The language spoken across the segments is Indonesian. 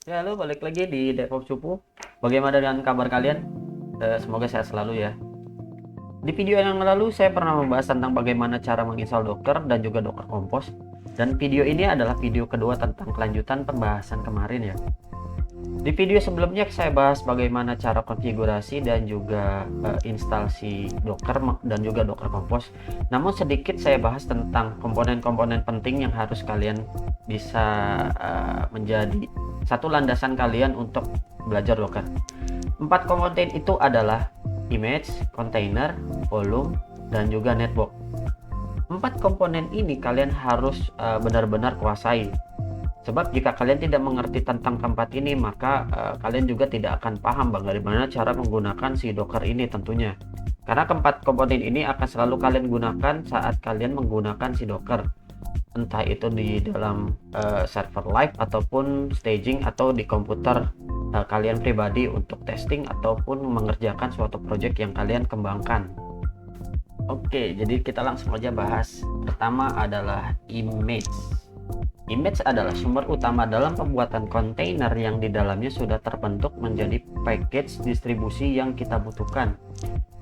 Ya, halo, balik lagi di DevOps Cupu. Bagaimana dengan kabar kalian? Semoga sehat selalu ya. Di video yang lalu saya pernah membahas tentang bagaimana cara menginstal Docker dan juga Docker Compose. Dan video ini adalah video kedua tentang kelanjutan pembahasan kemarin ya. Di video sebelumnya saya bahas bagaimana cara konfigurasi dan juga instalasi Docker dan juga Docker Compose. Namun sedikit saya bahas tentang komponen-komponen penting yang harus kalian bisa menjadi satu landasan kalian untuk belajar Docker. 4 komponen itu adalah image, container, volume, dan juga network. 4 komponen ini kalian harus benar-benar kuasai. Sebab jika kalian tidak mengerti tentang keempat ini, maka kalian juga tidak akan paham bagaimana cara menggunakan si Docker ini tentunya. Karena keempat komponen ini akan selalu kalian gunakan saat kalian menggunakan si Docker. Entah itu di dalam server live ataupun staging atau di komputer kalian pribadi untuk testing ataupun mengerjakan suatu project yang kalian kembangkan. Oke, jadi kita langsung aja bahas. Pertama adalah image. Image adalah sumber utama dalam pembuatan kontainer yang di dalamnya sudah terbentuk menjadi package distribusi yang kita butuhkan.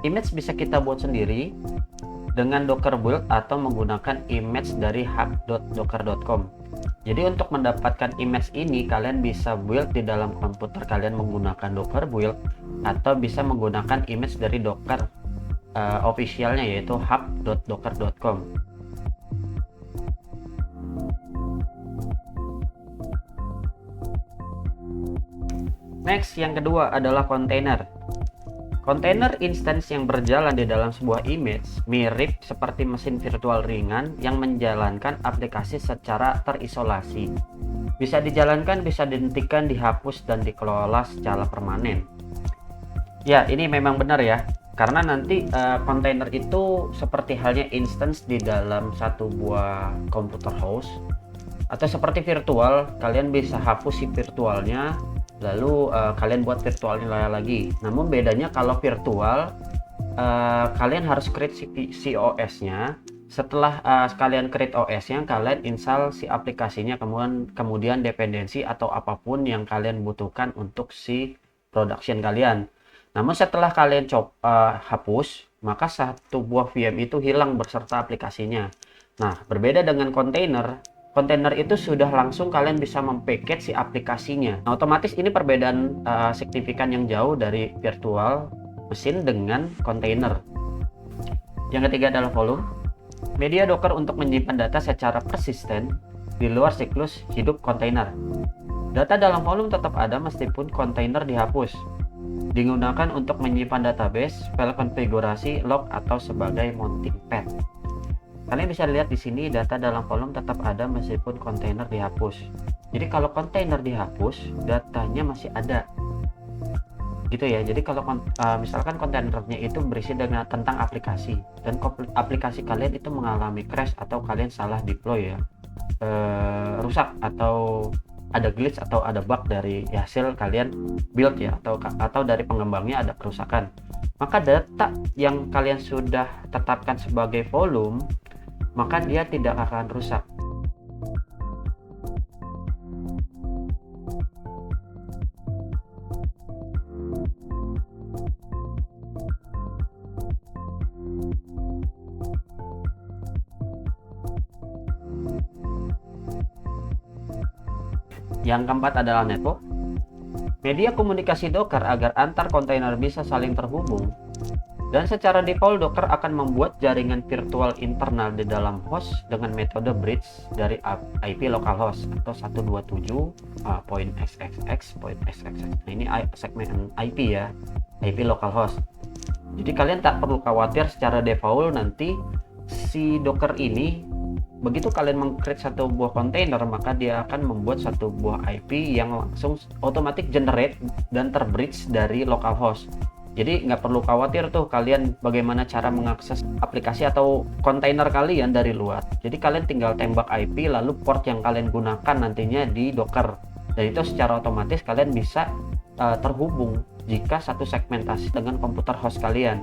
Image bisa kita buat sendiri dengan Docker build atau menggunakan image dari hub.docker.com. Jadi untuk mendapatkan image ini kalian bisa build di dalam komputer kalian menggunakan Docker build atau bisa menggunakan image dari Docker officialnya yaitu hub.docker.com. Next, yang kedua adalah kontainer. Kontainer instance yang berjalan di dalam sebuah image mirip seperti mesin virtual ringan yang menjalankan aplikasi secara terisolasi. Bisa dijalankan, bisa dihentikan, dihapus, dan dikelola secara permanen. Ya, ini memang benar ya. Karena nanti kontainer itu seperti halnya instance di dalam satu buah komputer host. Atau seperti virtual, kalian bisa hapus si virtualnya, lalu kalian buat virtualnya lagi. Namun bedanya kalau virtual kalian harus create si OS-nya. Setelah kalian create OS-nya, kalian install si aplikasinya, kemudian dependensi atau apapun yang kalian butuhkan untuk si production kalian. Namun setelah kalian hapus, maka satu buah VM itu hilang beserta aplikasinya. Nah, berbeda dengan kontainer. Kontainer itu sudah langsung kalian bisa mempackage si aplikasinya. Nah, otomatis ini perbedaan signifikan yang jauh dari virtual mesin dengan kontainer. Yang ketiga adalah volume. Media Docker untuk menyimpan data secara persisten di luar siklus hidup kontainer. Data dalam volume tetap ada meskipun kontainer dihapus. Digunakan untuk menyimpan database, file konfigurasi, log, atau sebagai mounting pad. Kalian bisa lihat di sini data dalam volume tetap ada meskipun kontainer dihapus. Jadi kalau kontainer dihapus, datanya masih ada. Gitu ya. Jadi kalau misalkan kontainernya itu berisi dengan tentang aplikasi dan aplikasi kalian itu mengalami crash atau kalian salah deploy ya, rusak atau ada glitch atau ada bug dari hasil kalian build ya, atau dari pengembangnya ada kerusakan, maka data yang kalian sudah tetapkan sebagai volume maka dia tidak akan rusak. Yang keempat adalah network. Media komunikasi Docker agar antar kontainer bisa saling terhubung. Dan secara default Docker akan membuat jaringan virtual internal di dalam host dengan metode bridge dari IP localhost atau 127.xxx.xxx. Nah, ini segmen IP ya, IP localhost. Jadi kalian tak perlu khawatir secara default nanti si Docker ini begitu kalian meng-create satu buah kontainer maka dia akan membuat satu buah IP yang langsung otomatis generate dan terbridge dari localhost. Jadi nggak perlu khawatir tuh kalian bagaimana cara mengakses aplikasi atau kontainer kalian dari luar. Jadi kalian tinggal tembak IP lalu port yang kalian gunakan nantinya di Docker. Dan itu secara otomatis kalian bisa terhubung jika satu segmentasi dengan komputer host kalian.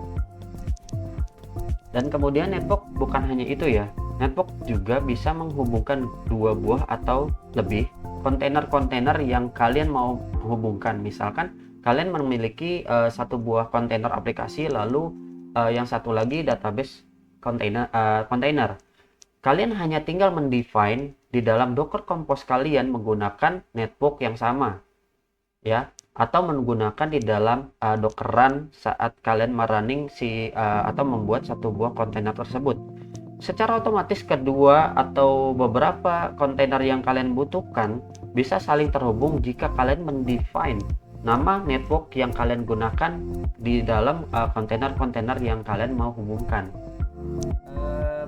Dan kemudian network bukan hanya itu ya. Network juga bisa menghubungkan dua buah atau lebih kontainer-kontainer yang kalian mau hubungkan. Misalkan kalian memiliki satu buah kontainer aplikasi, lalu yang satu lagi database kontainer. Kalian hanya tinggal mendefine di dalam Docker Compose kalian menggunakan network yang sama, ya, atau menggunakan di dalam Docker Run saat kalian merunning atau membuat satu buah kontainer tersebut. Secara otomatis kedua atau beberapa kontainer yang kalian butuhkan bisa saling terhubung jika kalian mendefine nama network yang kalian gunakan di dalam kontainer-kontainer yang kalian mau hubungkan.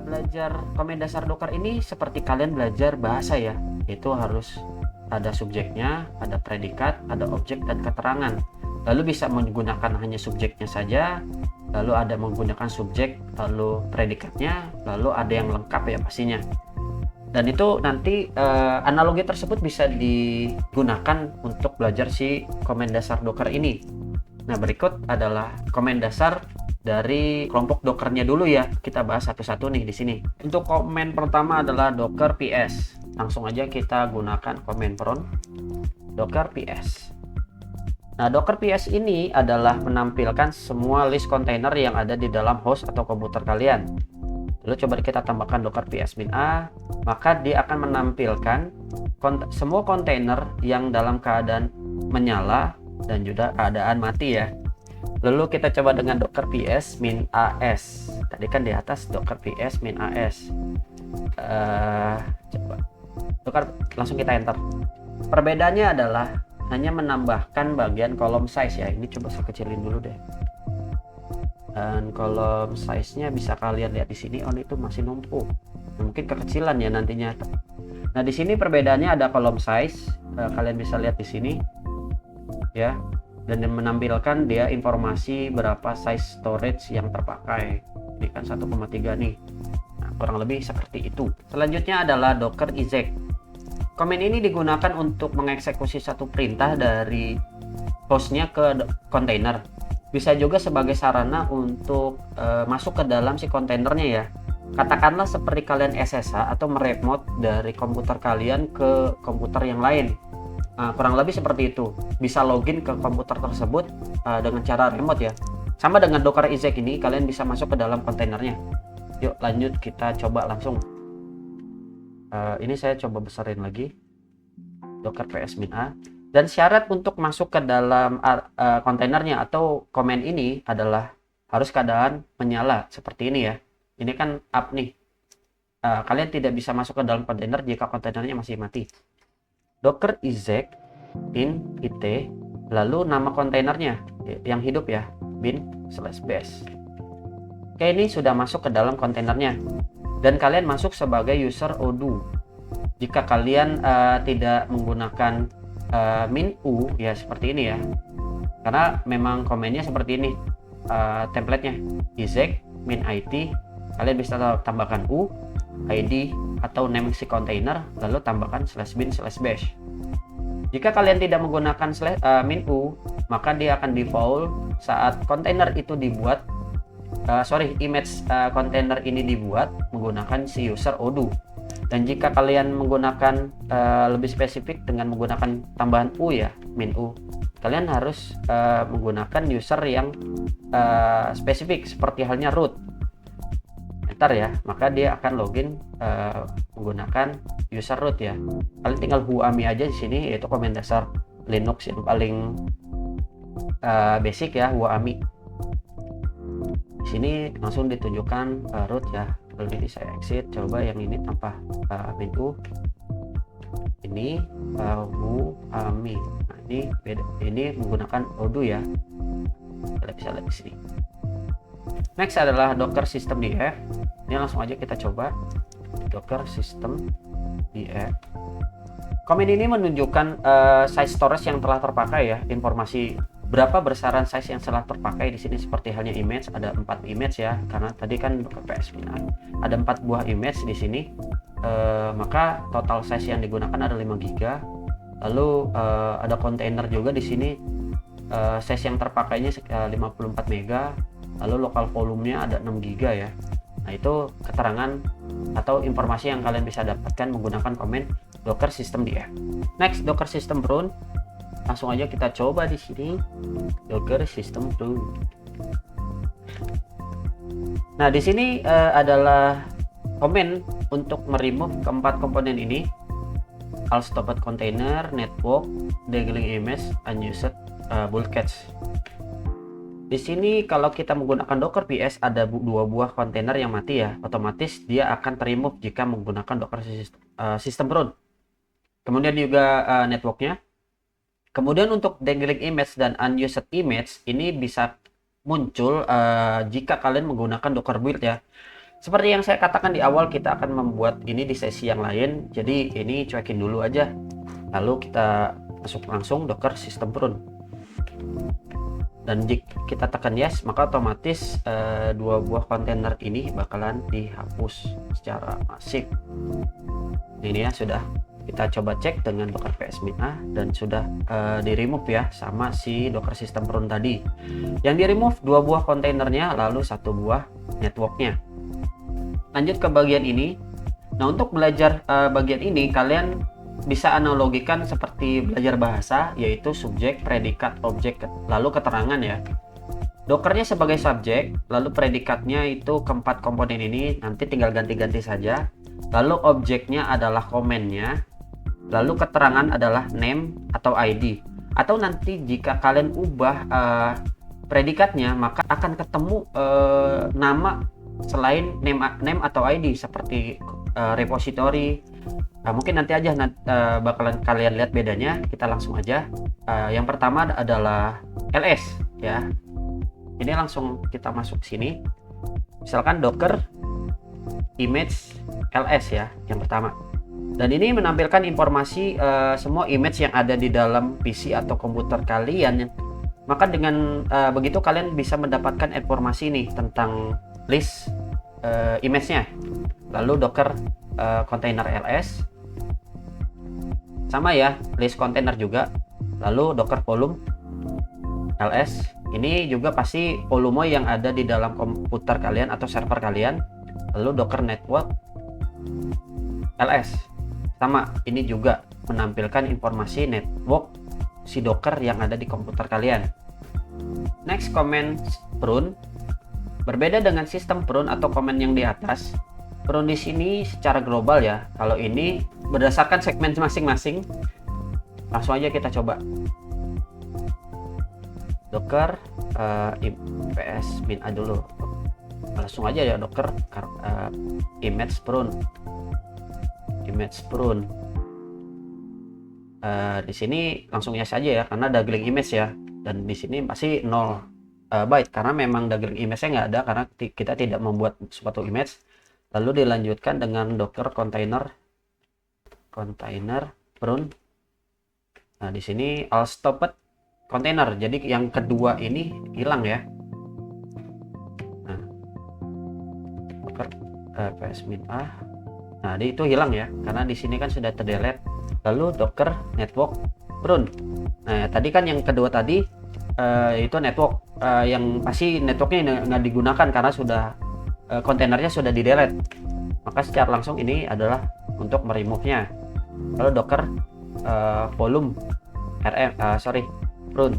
Belajar komen dasar Docker ini seperti kalian belajar bahasa ya, itu harus ada subjeknya, ada predikat, ada objek dan keterangan. Lalu bisa menggunakan hanya subjeknya saja, lalu ada menggunakan subjek, lalu predikatnya, lalu ada yang lengkap ya pastinya. Dan itu nanti analogi tersebut bisa digunakan untuk belajar si komen dasar Docker ini. Nah, berikut adalah komen dasar dari kelompok Dockernya dulu ya. Kita bahas satu-satu nih di sini. Untuk komen pertama adalah Docker PS. Langsung aja kita gunakan komen prompt Docker PS. Nah, Docker PS ini adalah menampilkan semua list kontainer yang ada di dalam host atau komputer kalian. Lalu coba kita tambahkan Docker PS -a, maka dia akan menampilkan semua kontainer yang dalam keadaan menyala dan juga keadaan mati ya. Lalu kita coba dengan Docker PS -as. Tadi kan di atas Docker PS -as. Coba Docker, langsung kita enter. Perbedaannya adalah hanya menambahkan bagian kolom size ya. Ini coba saya kecilin dulu deh. Dan kolom size-nya bisa kalian lihat di sini. Oh, itu masih numpuk. Mungkin kekecilan ya nantinya. Nah, di sini perbedaannya ada kolom size. Kalian bisa lihat di sini ya. Dan menampilkan dia informasi berapa size storage yang terpakai. Ini kan 1,3 nih. Nah, kurang lebih seperti itu. Selanjutnya adalah Docker exec. Komen ini digunakan untuk mengeksekusi satu perintah dari hostnya ke kontainer. Bisa juga sebagai sarana untuk masuk ke dalam si kontainernya ya. Katakanlah seperti kalian SSH atau meremote dari komputer kalian ke komputer yang lain. Kurang lebih seperti itu. Bisa login ke komputer tersebut dengan cara remote ya. Sama dengan Docker exec ini, kalian bisa masuk ke dalam kontainernya. Yuk lanjut, kita coba langsung. Ini saya coba besarin lagi Docker PS -a. Dan syarat untuk masuk ke dalam kontainernya atau komen ini adalah harus keadaan menyala seperti ini ya. Ini kan up nih. Kalian tidak bisa masuk ke dalam kontainer jika kontainernya masih mati. Docker exec in it, lalu nama kontainernya yang hidup ya, bin/bash. Oke, ini sudah masuk ke dalam kontainernya dan kalian masuk sebagai user odoo. Jika kalian tidak menggunakan -u ya seperti ini ya, karena memang komennya seperti ini templatenya exec -it, kalian bisa tambahkan u, id atau name si container, lalu tambahkan /bin/bash. Jika kalian tidak menggunakan -u, maka dia akan default saat kontainer itu dibuat, image kontainer ini dibuat menggunakan si user odoo. Dan jika kalian menggunakan lebih spesifik dengan menggunakan tambahan u ya, -u, kalian harus menggunakan user yang spesifik seperti halnya root. Ntar ya, maka dia akan login menggunakan user root ya. Kalian tinggal whoami aja di sini, yaitu komen dasar Linux yang paling basic ya, whoami. Di sini langsung ditunjukkan root ya. Lalu ini saya exit, coba yang ini tanpa -u. Ini whoami. Nah, ini beda. Ini menggunakan odoo ya. Kalian bisa lihat di sini. Next adalah Docker System df. Ini langsung aja kita coba Docker System df. Komen ini menunjukkan size storage yang telah terpakai ya, informasi berapa besaran size yang telah terpakai. Di sini seperti halnya image, ada 4 image ya, karena tadi kan Docker PS -a ada 4 buah image di sini. Maka total size yang digunakan ada 5 GB. Lalu ada kontainer juga di sini, size yang terpakainya 54 MB. Lalu lokal volumenya ada 6 GB ya. Nah, itu keterangan atau informasi yang kalian bisa dapatkan menggunakan komen Docker system dia. Next, Docker system prune. Langsung aja kita coba di sini. Docker system prune. Nah, di sini adalah komen untuk meremove keempat komponen ini. All stopped container, network, dangling image, unused bulk cache. Di sini kalau kita menggunakan Docker PS ada dua buah kontainer yang mati ya, otomatis dia akan terremove jika menggunakan Docker system prune. Kemudian juga networknya. Kemudian untuk dangling image dan unused image ini bisa muncul jika kalian menggunakan Docker build ya. Seperti yang saya katakan di awal, kita akan membuat ini di sesi yang lain. Jadi ini cuekin dulu aja. Lalu kita masuk langsung Docker system prune. Dan jika kita tekan yes, maka otomatis dua buah kontainer ini bakalan dihapus secara masif. Ini ya, sudah kita coba cek dengan Docker PS-min A dan sudah di remove ya sama si Docker system prune tadi. Yang di remove dua buah kontainernya, lalu satu buah networknya. Lanjut ke bagian ini. Nah, untuk belajar bagian ini kalian bisa analogikan seperti belajar bahasa, yaitu subjek, predikat, objek, lalu keterangan ya. Dockernya sebagai subjek, lalu predikatnya itu keempat komponen ini, nanti tinggal ganti-ganti saja. Lalu objeknya adalah komennya, lalu keterangan adalah name atau ID. Atau nanti jika kalian ubah predikatnya, maka akan ketemu nama selain name atau ID seperti repository. Mungkin nanti aja bakalan kalian lihat bedanya. Kita langsung aja. Yang pertama adalah ls ya. Ini langsung kita masuk sini. Misalkan docker image ls ya, yang pertama. Dan ini menampilkan informasi semua image yang ada di dalam PC atau komputer kalian. Maka dengan begitu kalian bisa mendapatkan informasi nih tentang list image-nya. Lalu docker container ls sama ya, list container juga. Lalu docker volume ls, ini juga pasti volume yang ada di dalam komputer kalian atau server kalian. Lalu docker network ls sama, ini juga menampilkan informasi network si docker yang ada di komputer kalian. Next, command prune. Berbeda dengan sistem prune atau command yang di atas, prune di sini secara global ya. Kalau ini berdasarkan segmen masing-masing. Langsung aja kita coba. Docker PS-min A dulu. Langsung aja ya docker image prune. Image prune. Di sini langsung yes saja ya, karena dangling image ya. Dan di sini pasti 0 byte karena memang dangling image-nya nggak ada karena kita tidak membuat suatu image. Lalu dilanjutkan dengan docker container prune. Nah, di sini all stopped container. Jadi yang kedua ini hilang ya. Nah, docker PS-min A. Nah, itu hilang ya karena di sini kan sudah terdelete. Lalu docker network prune. Nah, tadi kan yang kedua tadi itu network yang pasti networknya nggak digunakan karena sudah kontainernya sudah di delete. Maka secara langsung ini adalah untuk meremove-nya. Lalu docker volume prune.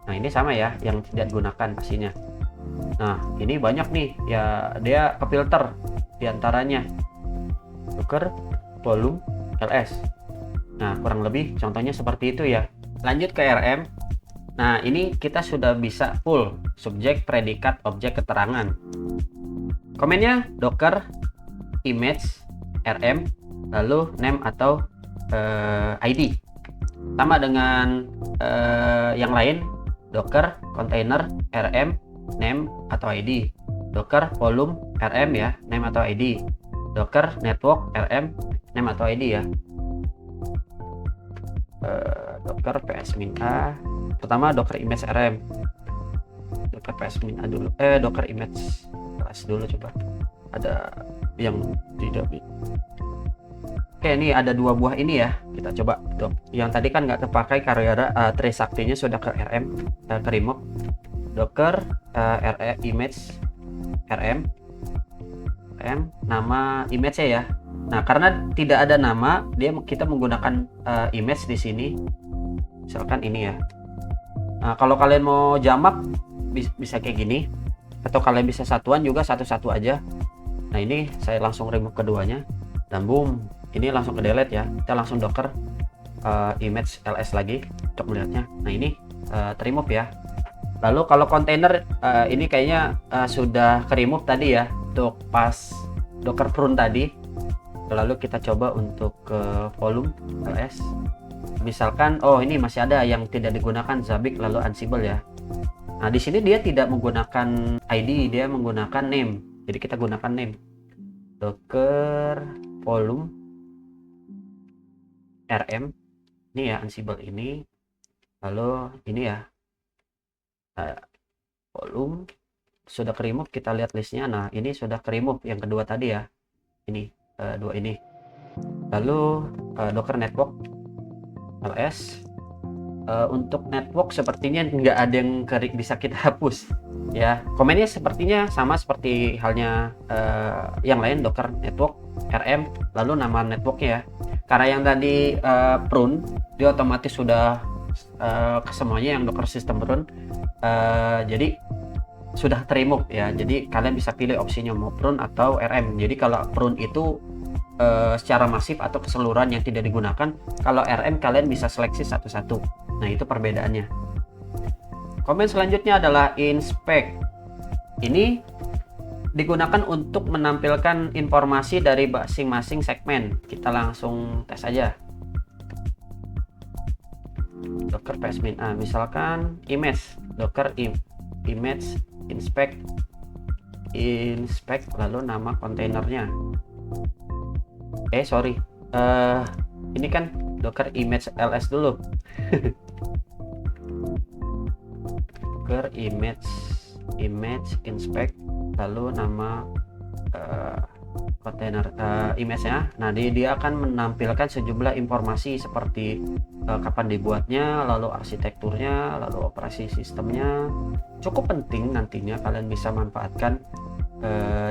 Nah, ini sama ya, yang tidak digunakan pastinya. Nah, ini banyak nih ya, dia ke filter diantaranya docker volume ls. Nah, kurang lebih contohnya seperti itu ya. Lanjut ke rm. Nah, ini kita sudah bisa full subjek, predikat, objek, keterangan. Komennya docker image rm, lalu name atau id. Sama dengan yang lain, docker container rm, name atau id. Docker volume rm ya, name atau id. Docker network rm, name atau id ya. Docker PS-min A. Pertama docker image rm. Docker PS-min A dulu. Docker image kelas dulu coba. Ada yang tidak. Oke, ini ada dua buah ini ya. Kita coba. Yang tadi kan nggak terpakai karena Trisaktinya sudah ke rm, ke remove. Docker image rm, nama image ya. Nah, karena tidak ada nama, kita menggunakan image di sini. Misalkan ini ya. Nah, kalau kalian mau jamak bisa kayak gini, atau kalian bisa satuan juga, satu-satu aja. Nah, ini saya langsung remove keduanya dan boom, ini langsung ke delete ya. Kita langsung docker image ls lagi untuk melihatnya. Nah, ini remove ya. Lalu kalau kontainer ini kayaknya sudah ke remove tadi ya, untuk pas docker prune tadi. Lalu kita coba untuk ke volume ls. Misalkan ini masih ada yang tidak digunakan, Zabbix lalu Ansible ya. Nah, di sini dia tidak menggunakan ID, dia menggunakan name. Jadi kita gunakan name. Docker volume rm. Ini ya Ansible ini. Lalu ini ya. Volume sudah ke remove, kita lihat listnya. Nah, ini sudah ke remove yang kedua tadi ya. Ini dua ini. Lalu docker network ls. Untuk network sepertinya nggak ada yang bisa kita hapus ya. Komennya sepertinya sama seperti halnya yang lain, docker network rm lalu nama networknya ya. Karena yang tadi prune, dia otomatis sudah ke semuanya yang docker system prune, jadi sudah remove ya. Jadi kalian bisa pilih opsinya mau prune atau rm. Jadi kalau prune itu secara masif atau keseluruhan yang tidak digunakan. Kalau rm kalian bisa seleksi satu-satu. Nah, itu perbedaannya. Komen selanjutnya adalah inspect. Ini digunakan untuk menampilkan informasi dari masing-masing segmen. Kita langsung tes aja. Docker psmin misalkan image, docker image inspect lalu nama kontainernya. Ini kan docker image ls dulu. Docker image inspect lalu nama kontainer image-nya. Nah, dia akan menampilkan sejumlah informasi seperti kapan dibuatnya, lalu arsitekturnya, lalu operasi sistemnya. Cukup penting nantinya kalian bisa manfaatkan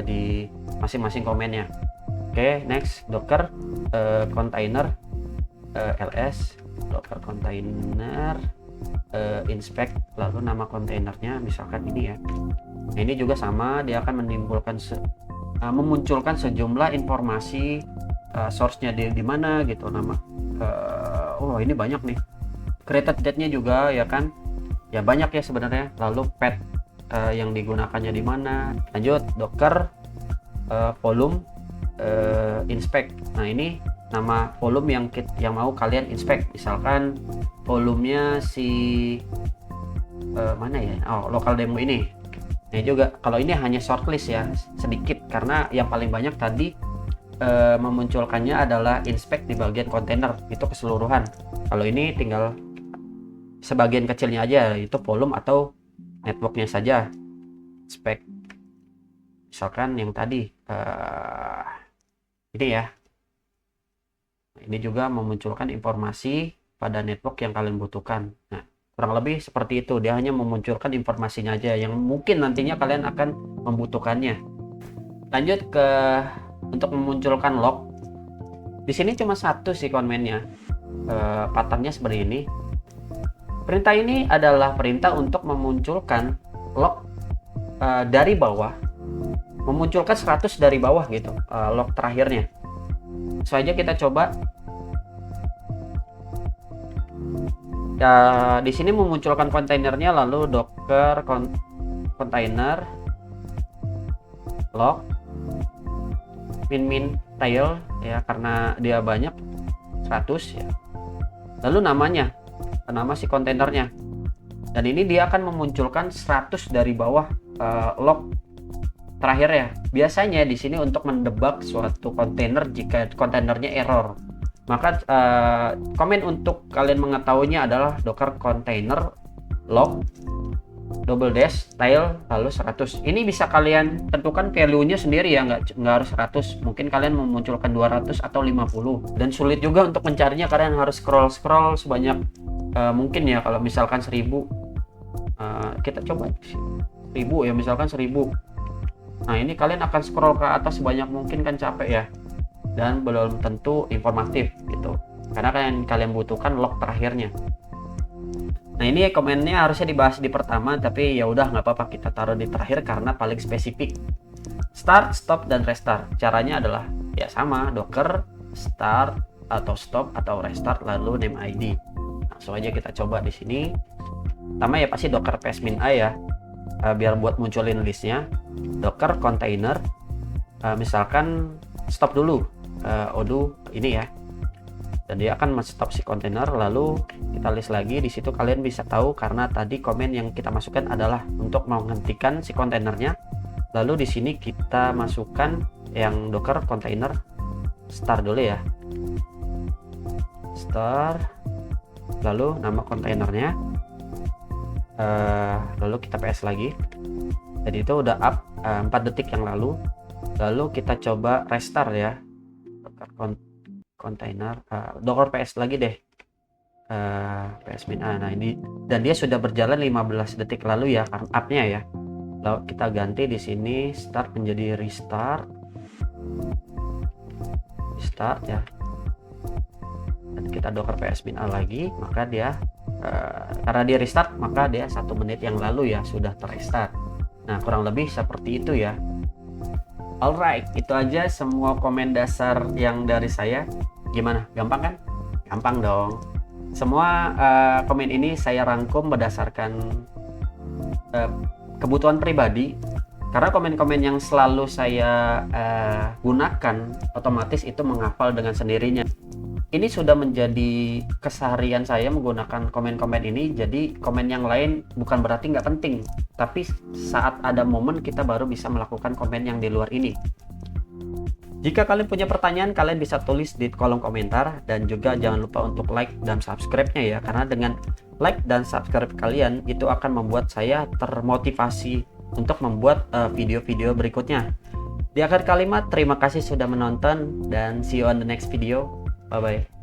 di masing-masing komennya. Oke, next docker container ls, docker container inspect lalu nama kontainernya misalkan ini ya. Nah, ini juga sama, dia akan memunculkan sejumlah informasi source-nya di mana gitu, nama ini banyak nih, created date-nya juga ya kan, ya banyak ya sebenarnya. Lalu path yang digunakannya di mana. Lanjut docker volume inspect. Nah, ini nama volume yang mau kalian inspect. Misalkan volumenya mana ya, local demo ini. Nah, juga kalau ini hanya shortlist ya, sedikit, karena yang paling banyak tadi memunculkannya adalah inspect di bagian kontainer, itu keseluruhan. Kalau ini tinggal sebagian kecilnya aja, itu volume atau networknya saja spek. Misalkan yang tadi ini ya, ini juga memunculkan informasi pada network yang kalian butuhkan. Nah, kurang lebih seperti itu, dia hanya memunculkan informasinya aja yang mungkin nantinya kalian akan membutuhkannya. Lanjut ke untuk memunculkan log. Di sini cuma satu sih komennya, patternnya seperti ini. Perintah ini adalah perintah untuk memunculkan log dari bawah, memunculkan 100 dari bawah gitu, log terakhirnya. Saja kita coba. Ya, di sini memunculkan kontainernya, lalu docker container log min tail ya, karena dia banyak 100 ya. Lalu namanya, nama si kontainernya. Dan ini dia akan memunculkan 100 dari bawah log terakhir ya. Biasanya di sini untuk mendebak suatu kontainer jika kontainernya error. Maka komen untuk kalian mengetahuinya adalah docker container log double dash tail lalu 100. Ini bisa kalian tentukan value-nya sendiri ya, nggak harus 100. Mungkin kalian memunculkan 200 atau 50. Dan sulit juga untuk mencarinya, kalian harus scroll sebanyak mungkin ya. Kalau misalkan 1000, kita coba 1000 ya, misalkan 1000. Nah, ini kalian akan scroll ke atas sebanyak mungkin, kan capek ya. dan belum tentu informatif gitu, karena kalian butuhkan log terakhirnya. Nah, ini komennya harusnya dibahas di pertama, tapi ya udah nggak apa-apa kita taruh di terakhir karena paling spesifik. Start, stop, dan restart. Caranya adalah ya sama, docker start atau stop atau restart lalu name ID. Langsung aja kita coba di sini. Pertama ya pasti docker -min a ya, biar buat munculin listnya. Docker container, misalkan stop dulu, odo ini ya, dan dia akan stop si kontainer. Lalu kita list lagi di situ, kalian bisa tahu karena tadi komen yang kita masukkan adalah untuk menghentikan si kontainernya. Lalu di sini kita masukkan yang docker container start dulu ya, start, lalu nama kontainernya, lalu kita ps lagi. Jadi itu udah up 4 detik yang lalu. Lalu kita coba restart ya, docker container, docker ps lagi deh, -min a. Nah ini, dan dia sudah berjalan 15 detik lalu ya, karena up-nya ya. Lalu kita ganti di sini start menjadi restart ya, dan kita docker -min a lagi, maka dia karena dia restart maka dia 1 menit yang lalu ya sudah terrestart. Nah, kurang lebih seperti itu ya. Alright, itu aja semua komen dasar yang dari saya. Gimana? Gampang kan? Gampang dong. Semua komen ini saya rangkum berdasarkan kebutuhan pribadi, karena komen-komen yang selalu saya gunakan otomatis itu menghafal dengan sendirinya. Ini sudah menjadi keseharian saya menggunakan komen-komen ini. Jadi komen yang lain bukan berarti nggak penting, tapi saat ada momen kita baru bisa melakukan komen yang di luar ini. Jika kalian punya pertanyaan, kalian bisa tulis di kolom komentar, dan juga jangan lupa untuk like dan subscribe-nya ya, karena dengan like dan subscribe kalian itu akan membuat saya termotivasi untuk membuat video-video berikutnya. Di akhir kalimat, terima kasih sudah menonton dan see you on the next video. Bye bye.